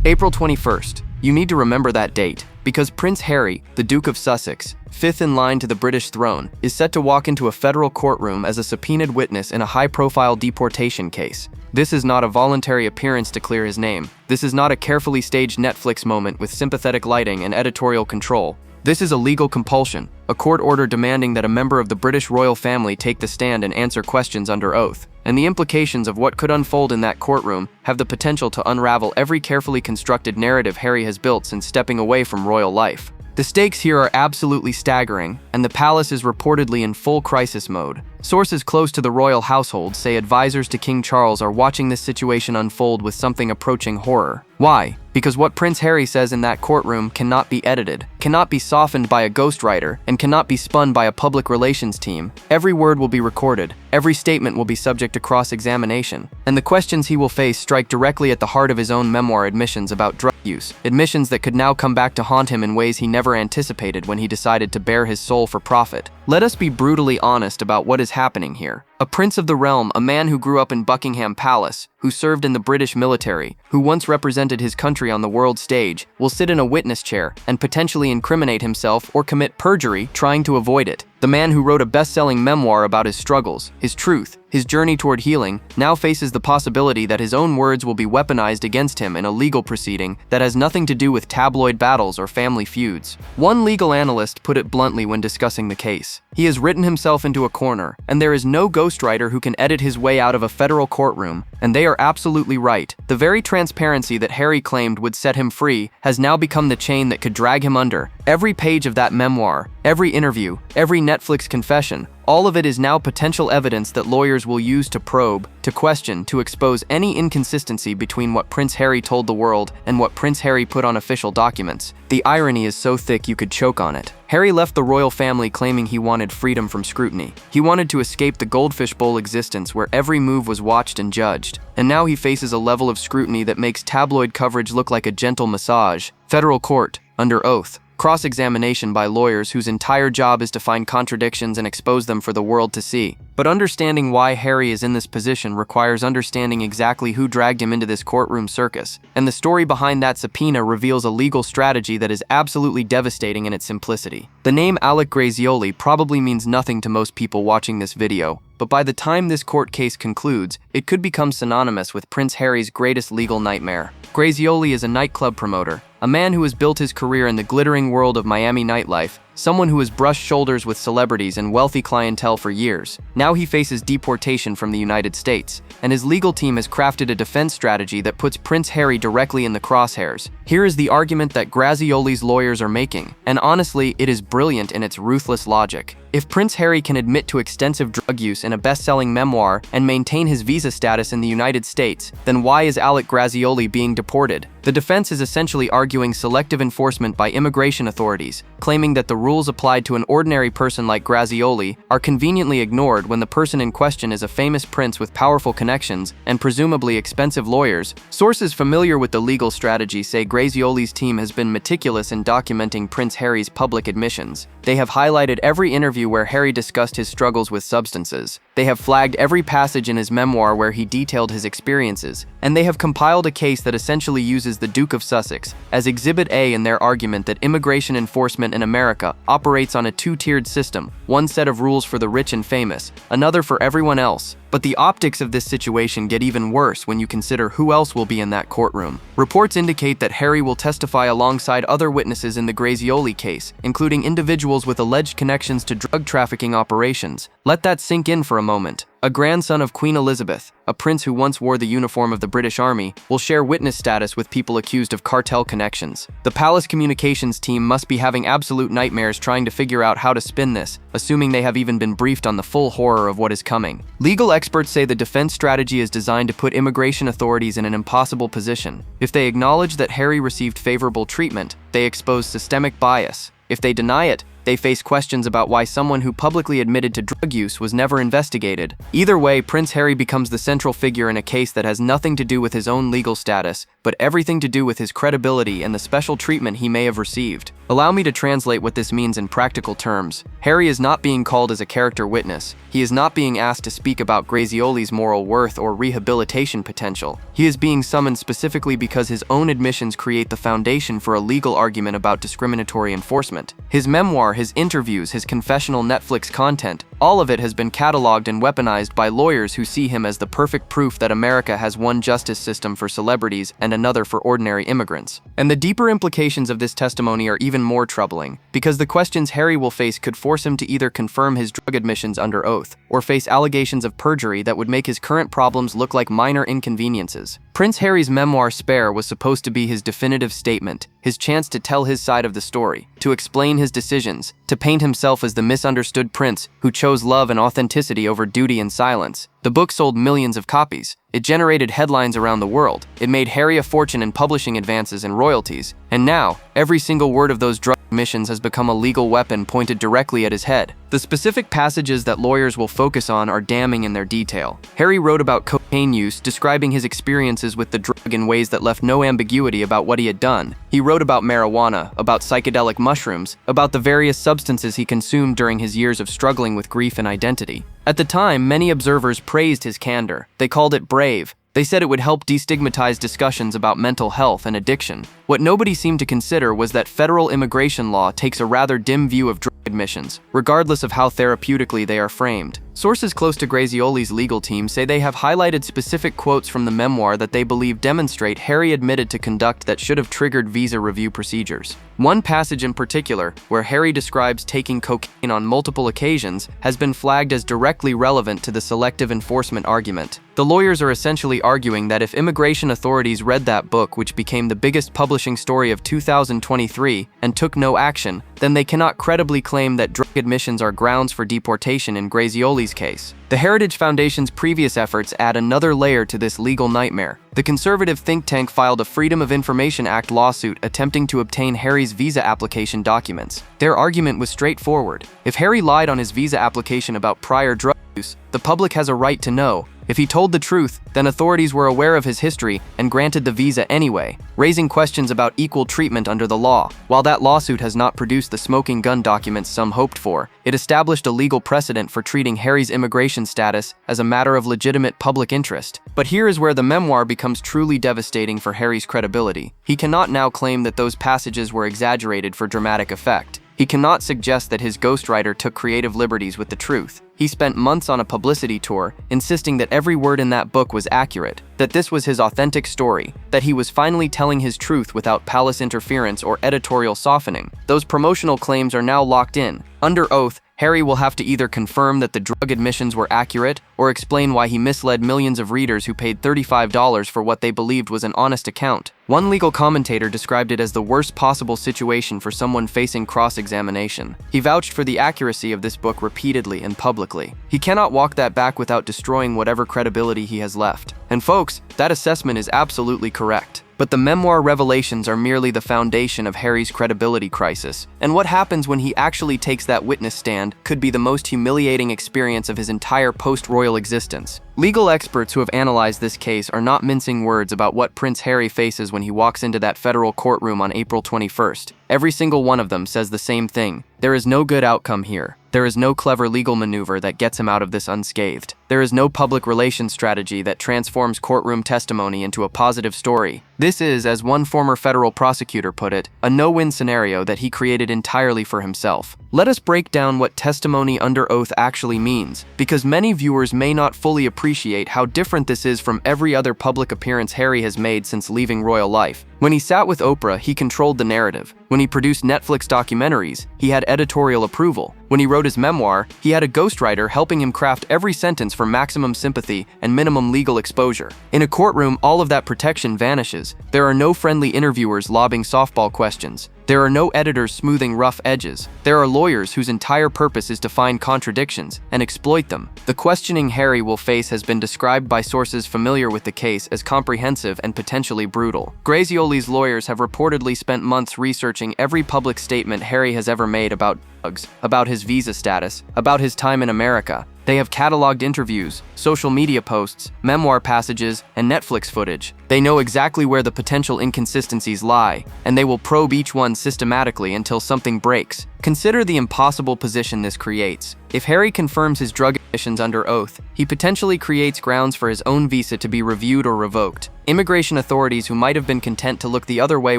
April 21st. You need to remember that date, because Prince Harry, the Duke of Sussex, fifth in line to the British throne, is set to walk into a federal courtroom as a subpoenaed witness in a high-profile deportation case. This is not a voluntary appearance to clear his name. This is not a carefully staged Netflix moment with sympathetic lighting and editorial control. This is a legal compulsion, a court order demanding that a member of the British royal family take the stand and answer questions under oath. And the implications of what could unfold in that courtroom have the potential to unravel every carefully constructed narrative Harry has built since stepping away from royal life. The stakes here are absolutely staggering, and the palace is reportedly in full crisis mode. Sources close to the royal household say advisors to King Charles are watching this situation unfold with something approaching horror. Why? Because what Prince Harry says in that courtroom cannot be edited, cannot be softened by a ghostwriter, and cannot be spun by a public relations team. Every word will be recorded, every statement will be subject to cross-examination, and the questions he will face strike directly at the heart of his own memoir admissions about drug use, admissions that could now come back to haunt him in ways he never anticipated when he decided to bare his soul for profit. Let us be brutally honest about what is happening here. A prince of the realm, a man who grew up in Buckingham Palace, who served in the British military, who once represented his country on the world stage, will sit in a witness chair and potentially incriminate himself or commit perjury trying to avoid it. The man who wrote a best-selling memoir about his struggles, his truth, his journey toward healing, now faces the possibility that his own words will be weaponized against him in a legal proceeding that has nothing to do with tabloid battles or family feuds. One legal analyst put it bluntly when discussing the case. He has written himself into a corner, and there is no ghostwriter who can edit his way out of a federal courtroom, and they are absolutely right. The very transparency that Harry claimed would set him free has now become the chain that could drag him under. Every page of that memoir, every interview, every Netflix confession, all of it is now potential evidence that lawyers will use to probe, to question, to expose any inconsistency between what Prince Harry told the world and what Prince Harry put on official documents. The irony is so thick you could choke on it. Harry left the royal family claiming he wanted freedom from scrutiny. He wanted to escape the goldfish bowl existence where every move was watched and judged. And now he faces a level of scrutiny that makes tabloid coverage look like a gentle massage. Federal court, under oath. Cross-examination by lawyers whose entire job is to find contradictions and expose them for the world to see. But understanding why Harry is in this position requires understanding exactly who dragged him into this courtroom circus. And the story behind that subpoena reveals a legal strategy that is absolutely devastating in its simplicity. The name Alec Grazioli probably means nothing to most people watching this video, but by the time this court case concludes, it could become synonymous with Prince Harry's greatest legal nightmare. Grazioli is a nightclub promoter, a man who has built his career in the glittering world of Miami nightlife, someone who has brushed shoulders with celebrities and wealthy clientele for years. Now he faces deportation from the United States, and his legal team has crafted a defense strategy that puts Prince Harry directly in the crosshairs. Here is the argument that Grazioli's lawyers are making, and honestly, it is brilliant in its ruthless logic. If Prince Harry can admit to extensive drug use in a best-selling memoir and maintain his visa status in the United States, then why is Alec Grazioli being deported? The defense is essentially arguing selective enforcement by immigration authorities, claiming that the rules applied to an ordinary person like Grazioli are conveniently ignored when the person in question is a famous prince with powerful connections and presumably expensive lawyers. Sources familiar with the legal strategy say Grazioli's team has been meticulous in documenting Prince Harry's public admissions. They have highlighted every interview where Harry discussed his struggles with substances. They have flagged every passage in his memoir where he detailed his experiences, and they have compiled a case that essentially uses the Duke of Sussex as Exhibit A in their argument that immigration enforcement in America operates on a two-tiered system, one set of rules for the rich and famous, another for everyone else. But the optics of this situation get even worse when you consider who else will be in that courtroom. Reports indicate that Harry will testify alongside other witnesses in the Grazioli case, including individuals with alleged connections to drug trafficking operations. Let that sink in for a moment. A grandson of Queen Elizabeth, a prince who once wore the uniform of the British Army, will share witness status with people accused of cartel connections. The palace communications team must be having absolute nightmares trying to figure out how to spin this, assuming they have even been briefed on the full horror of what is coming. Legal experts say the defense strategy is designed to put immigration authorities in an impossible position. If they acknowledge that Harry received favorable treatment, they expose systemic bias. If they deny it, they face questions about why someone who publicly admitted to drug use was never investigated. Either way, Prince Harry becomes the central figure in a case that has nothing to do with his own legal status, but everything to do with his credibility and the special treatment he may have received. Allow me to translate what this means in practical terms. Harry is not being called as a character witness. He is not being asked to speak about Grazioli's moral worth or rehabilitation potential. He is being summoned specifically because his own admissions create the foundation for a legal argument about discriminatory enforcement. His memoir, his interviews, his confessional Netflix content, all of it has been cataloged and weaponized by lawyers who see him as the perfect proof that America has one justice system for celebrities and another for ordinary immigrants. And the deeper implications of this testimony are even more troubling, because the questions Harry will face could force him to either confirm his drug admissions under oath, or face allegations of perjury that would make his current problems look like minor inconveniences. Prince Harry's memoir Spare was supposed to be his definitive statement, his chance to tell his side of the story, to explain his decisions, to paint himself as the misunderstood prince who chose love and authenticity over duty and silence. The book sold millions of copies. It generated headlines around the world. It made Harry a fortune in publishing advances and royalties. And now, every single word of those drug admissions has become a legal weapon pointed directly at his head. The specific passages that lawyers will focus on are damning in their detail. Harry wrote about cocaine use, describing his experiences with the drug in ways that left no ambiguity about what he had done. He wrote about marijuana, about psychedelic mushrooms, about the various substances he consumed during his years of struggling with grief and identity. At the time, many observers praised his candor. They called it brave. They said it would help destigmatize discussions about mental health and addiction. What nobody seemed to consider was that federal immigration law takes a rather dim view of drug admissions, regardless of how therapeutically they are framed. Sources close to Grazioli's legal team say they have highlighted specific quotes from the memoir that they believe demonstrate Harry admitted to conduct that should have triggered visa review procedures. One passage in particular, where Harry describes taking cocaine on multiple occasions, has been flagged as directly relevant to the selective enforcement argument. The lawyers are essentially arguing that if immigration authorities read that book, which became the biggest publishing story of 2023, and took no action, then they cannot credibly claim that drug admissions are grounds for deportation in Grazioli's case. The Heritage Foundation's previous efforts add another layer to this legal nightmare. The conservative think tank filed a Freedom of Information Act lawsuit attempting to obtain Harry's visa application documents. Their argument was straightforward. If Harry lied on his visa application about prior drug use, the public has a right to know. If he told the truth, then authorities were aware of his history and granted the visa anyway, raising questions about equal treatment under the law. While that lawsuit has not produced the smoking gun documents some hoped for, it established a legal precedent for treating Harry's immigration status as a matter of legitimate public interest. But here is where the memoir becomes truly devastating for Harry's credibility. He cannot now claim that those passages were exaggerated for dramatic effect. He cannot suggest that his ghostwriter took creative liberties with the truth. He spent months on a publicity tour, insisting that every word in that book was accurate, that this was his authentic story, that he was finally telling his truth without palace interference or editorial softening. Those promotional claims are now locked in. Under oath, Harry will have to either confirm that the drug admissions were accurate or explain why he misled millions of readers who paid $35 for what they believed was an honest account. One legal commentator described it as the worst possible situation for someone facing cross-examination. He vouched for the accuracy of this book repeatedly and publicly. He cannot walk that back without destroying whatever credibility he has left. And folks, that assessment is absolutely correct. But the memoir revelations are merely the foundation of Harry's credibility crisis, and what happens when he actually takes that witness stand could be the most humiliating experience of his entire post-royal existence. Legal experts who have analyzed this case are not mincing words about what Prince Harry faces when he walks into that federal courtroom on April 21st. Every single one of them says the same thing. There is no good outcome here. There is no clever legal maneuver that gets him out of this unscathed. There is no public relations strategy that transforms courtroom testimony into a positive story. This is, as one former federal prosecutor put it, a no-win scenario that he created entirely for himself. Let us break down what testimony under oath actually means, because many viewers may not fully appreciate how different this is from every other public appearance Harry has made since leaving royal life. When he sat with Oprah, he controlled the narrative. When he produced Netflix documentaries, he had editorial approval. When he wrote his memoir, he had a ghostwriter helping him craft every sentence for maximum sympathy and minimum legal exposure. In a courtroom, all of that protection vanishes. There are no friendly interviewers lobbing softball questions. There are no editors smoothing rough edges. There are lawyers whose entire purpose is to find contradictions and exploit them. The questioning Harry will face has been described by sources familiar with the case as comprehensive and potentially brutal. Grazioli's lawyers have reportedly spent months researching every public statement Harry has ever made about drugs, about his visa status, about his time in America. They have cataloged interviews, social media posts, memoir passages, and Netflix footage. They know exactly where the potential inconsistencies lie, and they will probe each one systematically until something breaks. Consider the impossible position this creates. If Harry confirms his drug admissions under oath, he potentially creates grounds for his own visa to be reviewed or revoked. Immigration authorities who might have been content to look the other way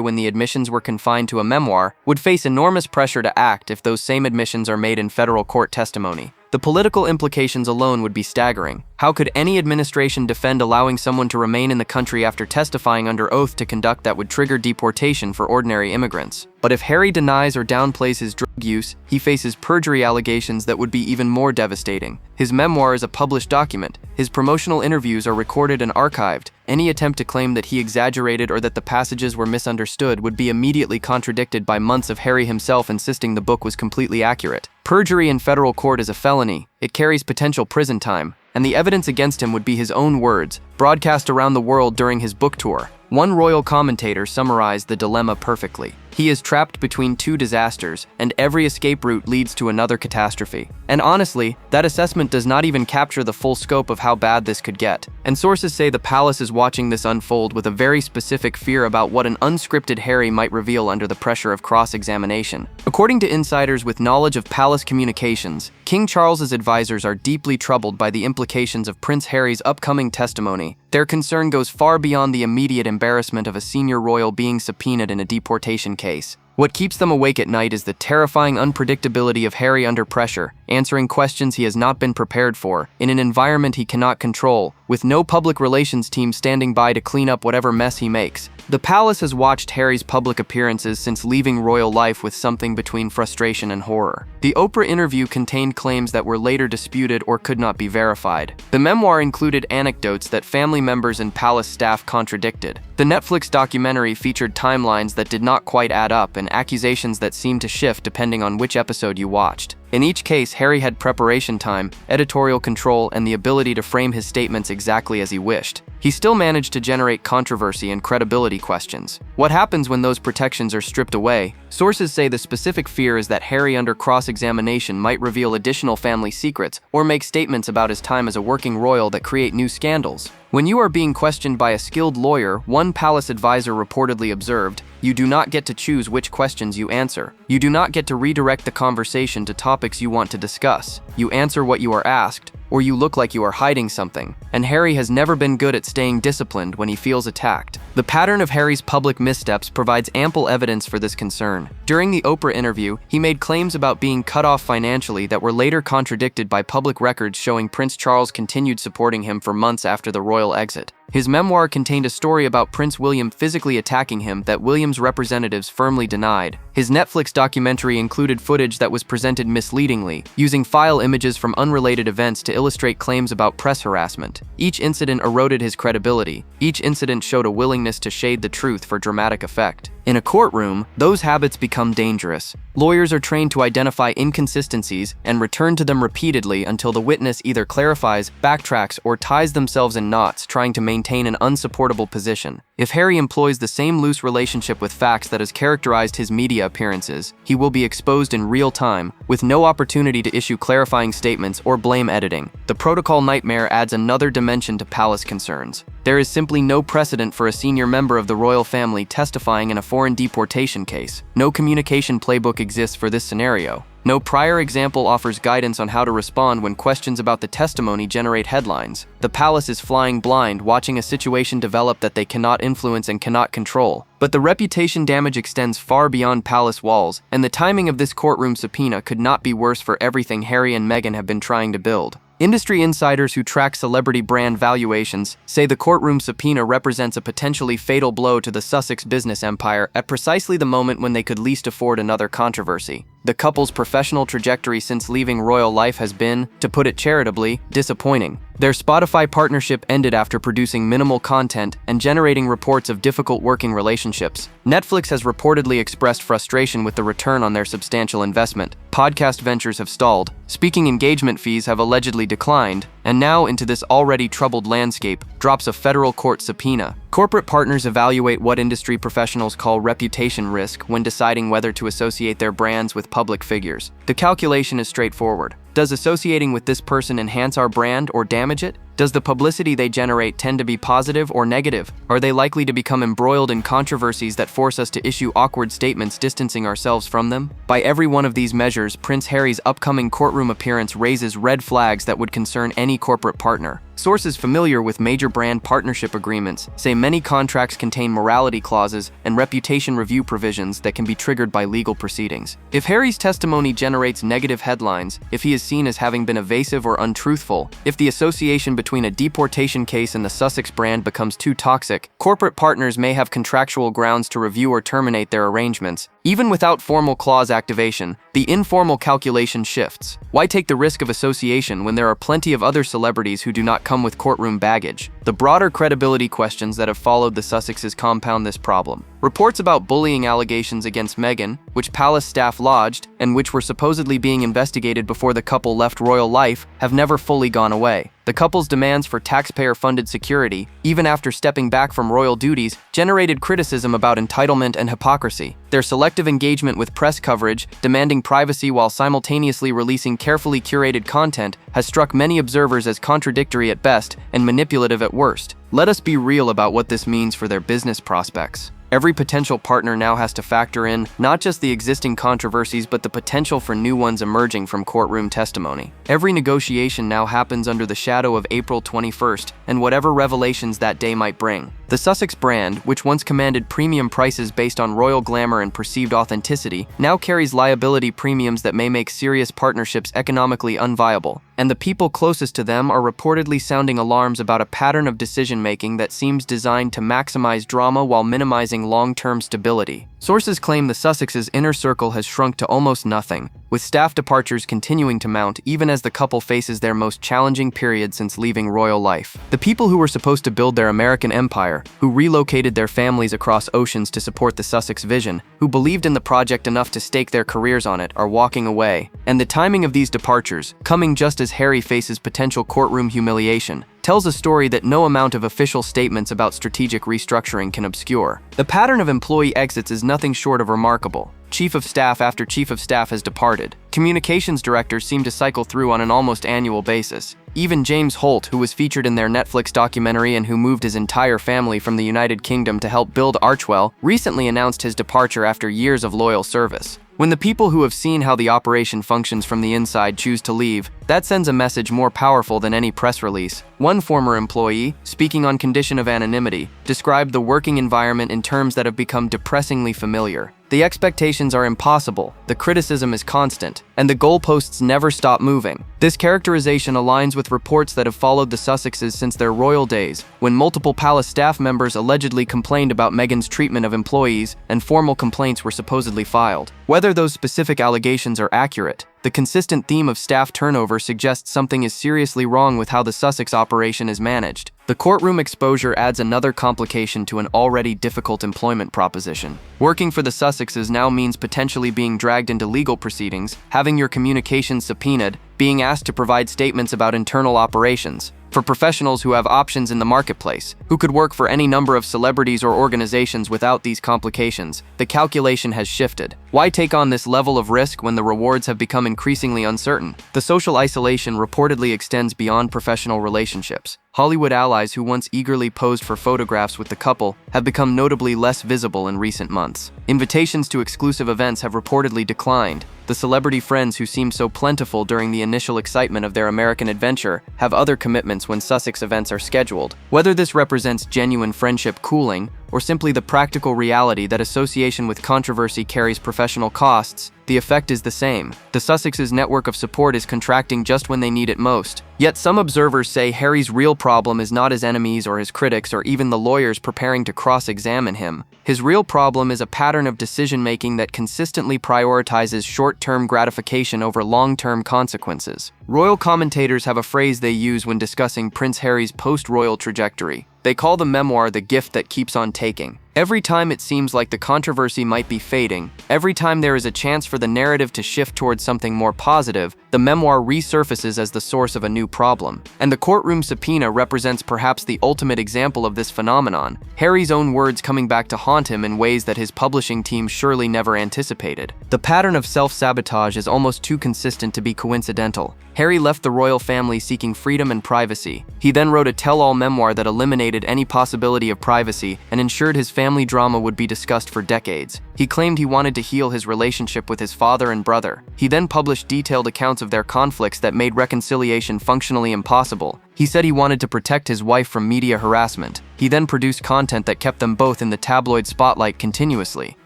when the admissions were confined to a memoir would face enormous pressure to act if those same admissions are made in federal court testimony. The political implications alone would be staggering. How could any administration defend allowing someone to remain in the country after testifying under oath to conduct that would trigger deportation for ordinary immigrants? But if Harry denies or downplays his drug use, he faces perjury allegations that would be even more devastating. His memoir is a published document. His promotional interviews are recorded and archived. Any attempt to claim that he exaggerated or that the passages were misunderstood would be immediately contradicted by months of Harry himself insisting the book was completely accurate. Perjury in federal court is a felony. It carries potential prison time, and the evidence against him would be his own words, broadcast around the world during his book tour. One royal commentator summarized the dilemma perfectly. He is trapped between two disasters, and every escape route leads to another catastrophe. And honestly, that assessment does not even capture the full scope of how bad this could get. And sources say the palace is watching this unfold with a very specific fear about what an unscripted Harry might reveal under the pressure of cross-examination. According to insiders with knowledge of palace communications, King Charles's advisors are deeply troubled by the implications of Prince Harry's upcoming testimony. Their concern goes far beyond the immediate embarrassment of a senior royal being subpoenaed in a deportation case. What keeps them awake at night is the terrifying unpredictability of Harry under pressure, answering questions he has not been prepared for, in an environment he cannot control, with no public relations team standing by to clean up whatever mess he makes. The palace has watched Harry's public appearances since leaving royal life with something between frustration and horror. The Oprah interview contained claims that were later disputed or could not be verified. The memoir included anecdotes that family members and palace staff contradicted. The Netflix documentary featured timelines that did not quite add up and accusations that seemed to shift depending on which episode you watched. In each case, Harry had preparation time, editorial control, and the ability to frame his statements exactly as he wished. He still managed to generate controversy and credibility questions. What happens when those protections are stripped away? Sources say the specific fear is that Harry under cross-examination might reveal additional family secrets or make statements about his time as a working royal that create new scandals. When you are being questioned by a skilled lawyer, one palace advisor reportedly observed, "You do not get to choose which questions you answer. You do not get to redirect the conversation to topics you want to discuss. You answer what you are asked, or you look like you are hiding something." And Harry has never been good at staying disciplined when he feels attacked. The pattern of Harry's public missteps provides ample evidence for this concern. During the Oprah interview, he made claims about being cut off financially that were later contradicted by public records showing Prince Charles continued supporting him for months after the royal exit. His memoir contained a story about Prince William physically attacking him that William's representatives firmly denied. His Netflix documentary included footage that was presented misleadingly, using file images from unrelated events to illustrate claims about press harassment. Each incident eroded his credibility. Each incident showed a willingness to shade the truth for dramatic effect. In a courtroom, those habits become dangerous. Lawyers are trained to identify inconsistencies and return to them repeatedly until the witness either clarifies, backtracks, or ties themselves in knots, trying to maintain an unsupportable position. If Harry employs the same loose relationship with facts that has characterized his media appearances, he will be exposed in real time, with no opportunity to issue clarifying statements or blame editing. The protocol nightmare adds another dimension to palace concerns. There is simply no precedent for a senior member of the royal family testifying in a foreign deportation case. No communication playbook exists for this scenario. No prior example offers guidance on how to respond when questions about the testimony generate headlines. The palace is flying blind, watching a situation develop that they cannot influence and cannot control. But the reputation damage extends far beyond palace walls, and the timing of this courtroom subpoena could not be worse for everything Harry and Meghan have been trying to build. Industry insiders who track celebrity brand valuations say the courtroom subpoena represents a potentially fatal blow to the Sussex business empire at precisely the moment when they could least afford another controversy. The couple's professional trajectory since leaving royal life has been, to put it charitably, disappointing. Their Spotify partnership ended after producing minimal content and generating reports of difficult working relationships. Netflix has reportedly expressed frustration with the return on their substantial investment. Podcast ventures have stalled. Speaking engagement fees have allegedly declined, And now, into this already troubled landscape, drops a federal court subpoena. Corporate partners evaluate what industry professionals call reputation risk when deciding whether to associate their brands with public figures. The calculation is straightforward. Does associating with this person enhance our brand or damage it? Does the publicity they generate tend to be positive or negative? Are they likely to become embroiled in controversies that force us to issue awkward statements distancing ourselves from them? By every one of these measures, Prince Harry's upcoming courtroom appearance raises red flags that would concern any corporate partner. Sources familiar with major brand partnership agreements say many contracts contain morality clauses and reputation review provisions that can be triggered by legal proceedings. If Harry's testimony generates negative headlines, if he is seen as having been evasive or untruthful, if the association between a deportation case and the Sussex brand becomes too toxic, corporate partners may have contractual grounds to review or terminate their arrangements. Even without formal clause activation, the informal calculation shifts. Why take the risk of association when there are plenty of other celebrities who do not come with courtroom baggage? The broader credibility questions that have followed the Sussexes compound this problem. Reports about bullying allegations against Meghan, which palace staff lodged and which were supposedly being investigated before the couple left royal life, have never fully gone away. The couple's demands for taxpayer-funded security, even after stepping back from royal duties, generated criticism about entitlement and hypocrisy. Their selective engagement with press coverage, demanding privacy while simultaneously releasing carefully curated content, has struck many observers as contradictory at best and manipulative at worst. Let us be real about what this means for their business prospects. Every potential partner now has to factor in not just the existing controversies but the potential for new ones emerging from courtroom testimony. Every negotiation now happens under the shadow of April 21st and whatever revelations that day might bring. The Sussex brand, which once commanded premium prices based on royal glamour and perceived authenticity, now carries liability premiums that may make serious partnerships economically unviable. And the people closest to them are reportedly sounding alarms about a pattern of decision-making that seems designed to maximize drama while minimizing long-term stability. Sources claim the Sussexes' inner circle has shrunk to almost nothing, with staff departures continuing to mount even as the couple faces their most challenging period since leaving royal life. The people who were supposed to build their American empire, who relocated their families across oceans to support the Sussex vision, who believed in the project enough to stake their careers on it, are walking away. And the timing of these departures, coming just as Harry faces potential courtroom humiliation, tells a story that no amount of official statements about strategic restructuring can obscure. The pattern of employee exits is nothing short of remarkable. Chief of staff after chief of staff has departed. Communications directors seem to cycle through on an almost annual basis. Even James Holt, who was featured in their Netflix documentary and who moved his entire family from the United Kingdom to help build Archewell, recently announced his departure after years of loyal service. When the people who have seen how the operation functions from the inside choose to leave, that sends a message more powerful than any press release. One former employee, speaking on condition of anonymity, described the working environment in terms that have become depressingly familiar. The expectations are impossible, the criticism is constant, and the goalposts never stop moving. This characterization aligns with reports that have followed the Sussexes since their royal days, when multiple palace staff members allegedly complained about Meghan's treatment of employees and formal complaints were supposedly filed. Whether those specific allegations are accurate, the consistent theme of staff turnover suggests something is seriously wrong with how the Sussex operation is managed. The courtroom exposure adds another complication to an already difficult employment proposition. Working for the Sussexes now means potentially being dragged into legal proceedings, having your communications subpoenaed, being asked to provide statements about internal operations. For professionals who have options in the marketplace, who could work for any number of celebrities or organizations without these complications, the calculation has shifted. Why take on this level of risk when the rewards have become increasingly uncertain? The social isolation reportedly extends beyond professional relationships. Hollywood allies who once eagerly posed for photographs with the couple have become notably less visible in recent months. Invitations to exclusive events have reportedly declined. The celebrity friends who seemed so plentiful during the initial excitement of their American adventure have other commitments when Sussex events are scheduled. Whether this represents genuine friendship cooling, or simply the practical reality that association with controversy carries professional costs, the effect is the same. The Sussexes' network of support is contracting just when they need it most. Yet some observers say Harry's real problem is not his enemies or his critics or even the lawyers preparing to cross-examine him. His real problem is a pattern of decision-making that consistently prioritizes short-term gratification over long-term consequences. Royal commentators have a phrase they use when discussing Prince Harry's post-royal trajectory. They call the memoir the gift that keeps on taking. Every time it seems like the controversy might be fading, every time there is a chance for the narrative to shift towards something more positive, the memoir resurfaces as the source of a new problem. And the courtroom subpoena represents perhaps the ultimate example of this phenomenon, Harry's own words coming back to haunt him in ways that his publishing team surely never anticipated. The pattern of self-sabotage is almost too consistent to be coincidental. Harry left the royal family seeking freedom and privacy. He then wrote a tell-all memoir that eliminated any possibility of privacy and ensured his family drama would be discussed for decades. He claimed he wanted to heal his relationship with his father and brother. He then published detailed accounts of their conflicts that made reconciliation functionally impossible. He said he wanted to protect his wife from media harassment. He then produced content that kept them both in the tabloid spotlight continuously.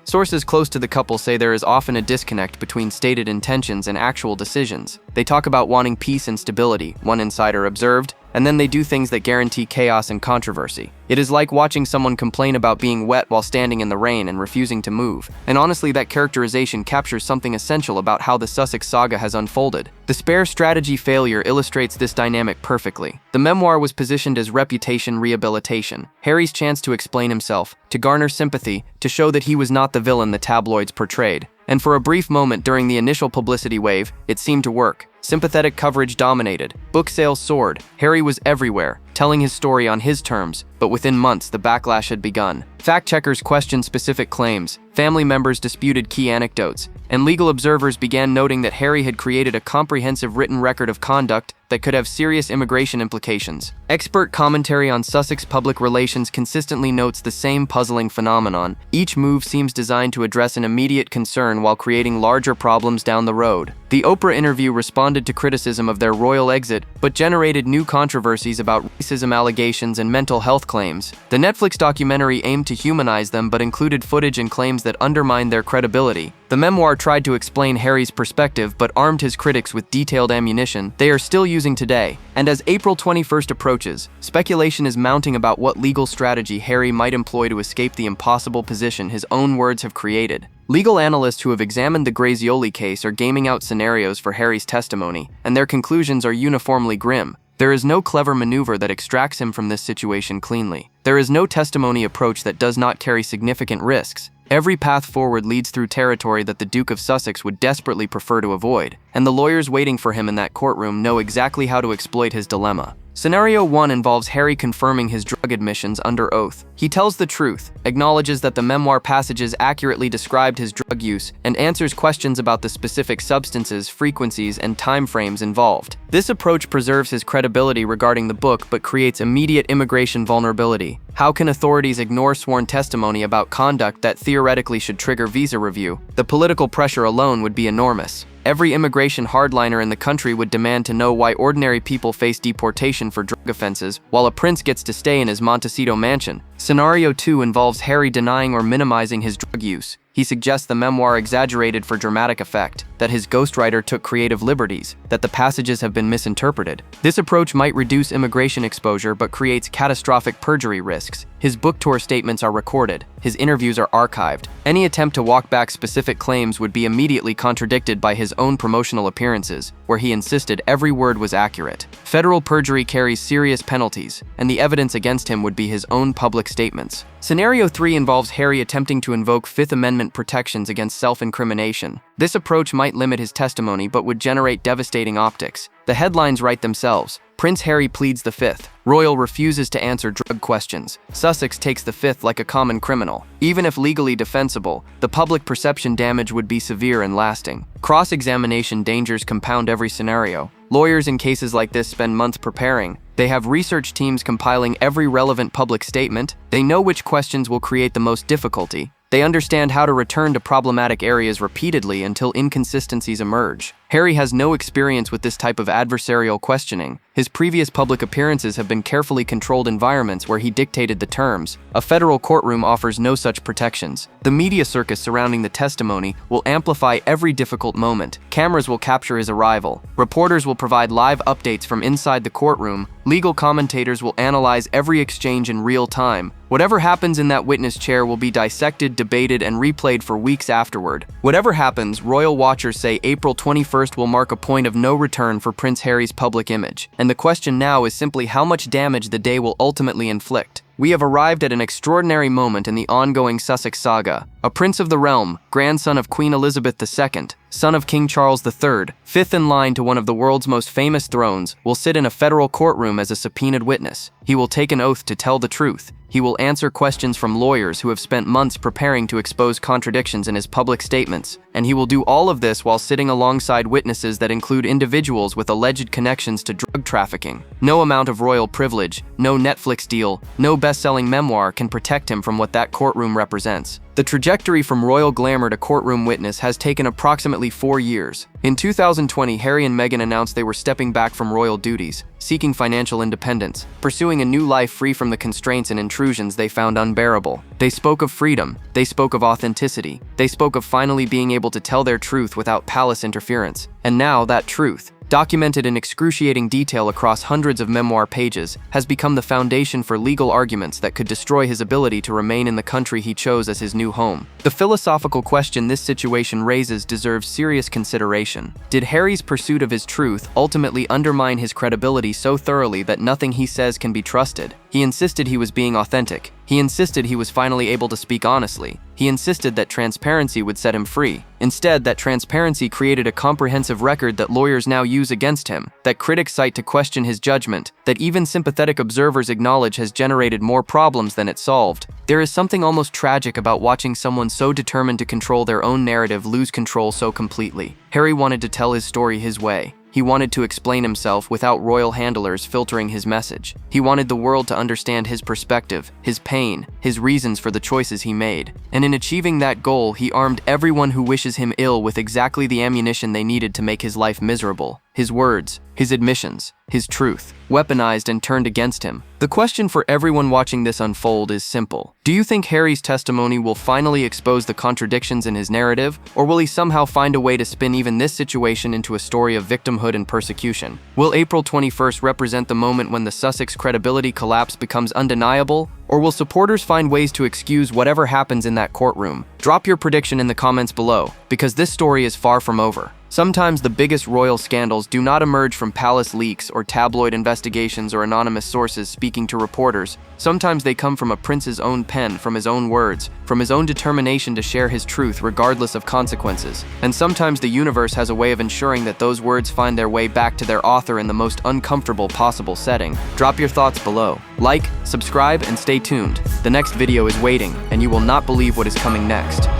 Sources close to the couple say there is often a disconnect between stated intentions and actual decisions. They talk about wanting peace and stability, one insider observed, and then they do things that guarantee chaos and controversy. It is like watching someone complain about being wet while standing in the rain and refusing to move. And honestly, that characterization captures something essential about how the Sussex saga has unfolded. The spare strategy failure illustrates this dynamic perfectly. The memoir was positioned as reputation rehabilitation, Harry's chance to explain himself, to garner sympathy, to show that he was not the villain the tabloids portrayed. And for a brief moment during the initial publicity wave, it seemed to work. Sympathetic coverage dominated. Book sales soared. Harry was everywhere, telling his story on his terms, but within months the backlash had begun. Fact-checkers questioned specific claims, family members disputed key anecdotes, and legal observers began noting that Harry had created a comprehensive written record of conduct that could have serious immigration implications. Expert commentary on Sussex public relations consistently notes the same puzzling phenomenon. Each move seems designed to address an immediate concern while creating larger problems down the road. The Oprah interview responded to criticism of their royal exit, but generated new controversies about racism allegations and mental health claims. The Netflix documentary aimed to humanize them but included footage and claims that undermined their credibility. The memoir tried to explain Harry's perspective but armed his critics with detailed ammunition they are still using today. And as April 21st approaches, speculation is mounting about what legal strategy Harry might employ to escape the impossible position his own words have created. Legal analysts who have examined the Grazioli case are gaming out scenarios for Harry's testimony, and their conclusions are uniformly grim. There is no clever maneuver that extracts him from this situation cleanly. There is no testimony approach that does not carry significant risks. Every path forward leads through territory that the Duke of Sussex would desperately prefer to avoid, and the lawyers waiting for him in that courtroom know exactly how to exploit his dilemma. Scenario 1 involves Harry confirming his drug admissions under oath. He tells the truth, acknowledges that the memoir passages accurately described his drug use, and answers questions about the specific substances, frequencies, and timeframes involved. This approach preserves his credibility regarding the book but creates immediate immigration vulnerability. How can authorities ignore sworn testimony about conduct that theoretically should trigger visa review? The political pressure alone would be enormous. Every immigration hardliner in the country would demand to know why ordinary people face deportation for drug offenses, while a prince gets to stay in his Montecito mansion. Scenario 2 involves Harry denying or minimizing his drug use. He suggests the memoir exaggerated for dramatic effect, that his ghostwriter took creative liberties, that the passages have been misinterpreted. This approach might reduce immigration exposure but creates catastrophic perjury risks. His book tour statements are recorded. His interviews are archived. Any attempt to walk back specific claims would be immediately contradicted by his own promotional appearances, where he insisted every word was accurate. Federal perjury carries serious penalties, and the evidence against him would be his own public statements. Scenario 3 involves Harry attempting to invoke Fifth Amendment protections against self-incrimination. This approach might limit his testimony but would generate devastating optics. The headlines write themselves. Prince Harry pleads the Fifth. Royal refuses to answer drug questions. Sussex takes the Fifth like a common criminal. Even if legally defensible, the public perception damage would be severe and lasting. Cross-examination dangers compound every scenario. Lawyers in cases like this spend months preparing. They have research teams compiling every relevant public statement. They know which questions will create the most difficulty. They understand how to return to problematic areas repeatedly until inconsistencies emerge. Harry has no experience with this type of adversarial questioning. His previous public appearances have been carefully controlled environments where he dictated the terms. A federal courtroom offers no such protections. The media circus surrounding the testimony will amplify every difficult moment. Cameras will capture his arrival. Reporters will provide live updates from inside the courtroom. Legal commentators will analyze every exchange in real time. Whatever happens in that witness chair will be dissected, debated, and replayed for weeks afterward. Whatever happens, royal watchers say April 21st will mark a point of no return for Prince Harry's public image. And the question now is simply how much damage the day will ultimately inflict. we have arrived at an extraordinary moment in the ongoing Sussex saga. A prince of the realm, grandson of Queen Elizabeth II, son of King Charles III, fifth in line to one of the world's most famous thrones, will sit in a federal courtroom as a subpoenaed witness. He will take an oath to tell the truth. He will answer questions from lawyers who have spent months preparing to expose contradictions in his public statements, and he will do all of this while sitting alongside witnesses that include individuals with alleged connections to drug trafficking. No amount of royal privilege, no Netflix deal, no best-selling memoir can protect him from what that courtroom represents. The trajectory from royal glamour to courtroom witness has taken approximately 4 years. In 2020, Harry and Meghan announced they were stepping back from royal duties, seeking financial independence, pursuing a new life free from the constraints and intrusions they found unbearable. They spoke of freedom, they spoke of authenticity, they spoke of finally being able to tell their truth without palace interference. And now that truth, documented in excruciating detail across hundreds of memoir pages, has become the foundation for legal arguments that could destroy his ability to remain in the country he chose as his new home. The philosophical question this situation raises deserves serious consideration. Did Harry's pursuit of his truth ultimately undermine his credibility so thoroughly that nothing he says can be trusted? He insisted he was being authentic. He insisted he was finally able to speak honestly. He insisted that transparency would set him free. Instead, that transparency created a comprehensive record that lawyers now use against him, that critics cite to question his judgment, that even sympathetic observers acknowledge has generated more problems than it solved. There is something almost tragic about watching someone so determined to control their own narrative lose control so completely. Harry wanted to tell his story his way. He wanted to explain himself without royal handlers filtering his message. He wanted the world to understand his perspective, his pain, his reasons for the choices he made. And in achieving that goal, he armed everyone who wishes him ill with exactly the ammunition they needed to make his life miserable. His words, his admissions, his truth, weaponized and turned against him. The question for everyone watching this unfold is simple. Do you think Harry's testimony will finally expose the contradictions in his narrative, or will he somehow find a way to spin even this situation into a story of victimhood and persecution? Will April 21st represent the moment when the Sussex credibility collapse becomes undeniable, or will supporters find ways to excuse whatever happens in that courtroom? Drop your prediction in the comments below, because this story is far from over. Sometimes the biggest royal scandals do not emerge from palace leaks or tabloid investigations or anonymous sources speaking to reporters. Sometimes they come from a prince's own pen, from his own words, from his own determination to share his truth regardless of consequences. And sometimes the universe has a way of ensuring that those words find their way back to their author in the most uncomfortable possible setting. Drop your thoughts below. Like, subscribe, and stay tuned. The next video is waiting, and you will not believe what is coming next.